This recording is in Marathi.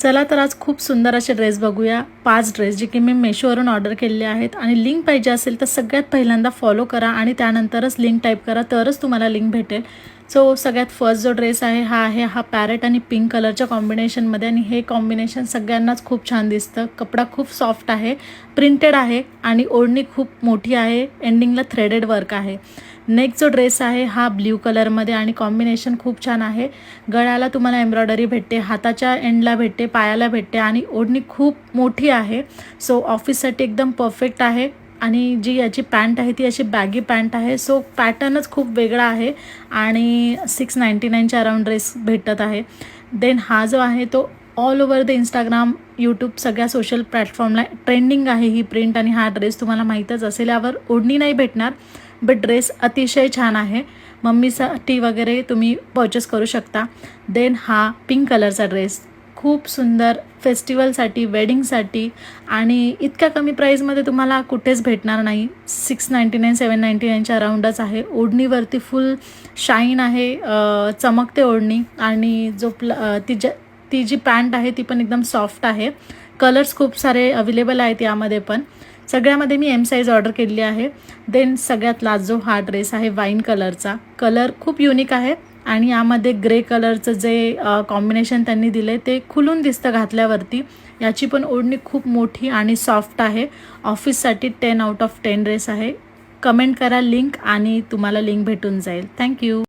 चला तर आज खूप सुंदर असे ड्रेस बघूया। 5 ड्रेस जे की मी मेशोवरून ऑर्डर केलेले आहेत आणि लिंक पाहिजे असेल तर सगळ्यात पहिल्यांदा फॉलो करा आणि त्यानंतरच लिंक टाईप करा, तरच तुम्हाला लिंक भेटेल। सो सगळ्यात फर्स्ट जो ड्रेस आहे हा पॅरेट आणि पिंक कलरच्या कॉम्बिनेशनमध्ये आणि हे कॉम्बिनेशन सगळ्यांनाच खूप छान दिसतं। कपडा खूप सॉफ्ट आहे, प्रिंटेड आहे आणि ओढणी खूप मोठी आहे, एंडिंगला थ्रेडेड वर्क आहे। नेक्स्ट जो ड्रेस आहे हा ब्ल्यू कलरमध्ये आणि कॉम्बिनेशन खूप छान आहे। गळ्याला तुम्हाला एम्ब्रॉयडरी भेटते, हाताच्या एंडला भेटते, पायाला भेटते आणि ओढणी खूप मोठी आहे। सो ऑफिससाठी एकदम परफेक्ट आहे। आणि जी याची पॅन्ट आहे ती अशी बॅगी पॅन्ट आहे। सो पॅटर्नच खूप वेगळा आहे आणि 699च्या अराउंड ड्रेस भेटत आहे। देन हा जो आहे तो all over the Instagram, YouTube सगळ्या सोशल प्लॅटफॉर्मला ट्रेंडिंग आहे ही प्रिंट आणि हा ड्रेस तुम्हाला माहीतच असेल। यावर ओढणी नाही भेटणार बट ड्रेस अतिशय छान आहे, मम्मीसाठी वगैरे तुम्ही परचेस करू शकता। देन हा पिंक कलरचा ड्रेस खूप सुंदर, फेस्टिवलसाठी, वेडिंगसाठी आणि इतक्या कमी प्राईजमध्ये तुम्हाला कुठेच भेटणार नाही। 699 799च्या अराउंडच आहे। ओढणीवरती फुल शाईन आहे, चमकते ओढणी आणि ती जी पॅन्ट आहे ती पण एकदम सॉफ्ट आहे। कलर्स खूप सारे अवेलेबल आहेत यामध्ये पण, सगळ्यामध्ये मी एम साईज ऑर्डर केली आहे। देन सगळ्यात लास्ट जो हा ड्रेस आहे वाईन कलरचा, कलर खूप युनिक आहे आणि यामध्ये ग्रे कलरचं जे कॉम्बिनेशन त्यांनी दिले ते खुलून दिसतं घातल्यावरती। याची पण ओढणी खूप मोठी आणि सॉफ्ट आहे। ऑफिससाठी 10 आउट ऑफ 10 ड्रेस आहे। कमेंट करा लिंक आणि तुम्हाला लिंक भेटून जाईल। थँक्यू।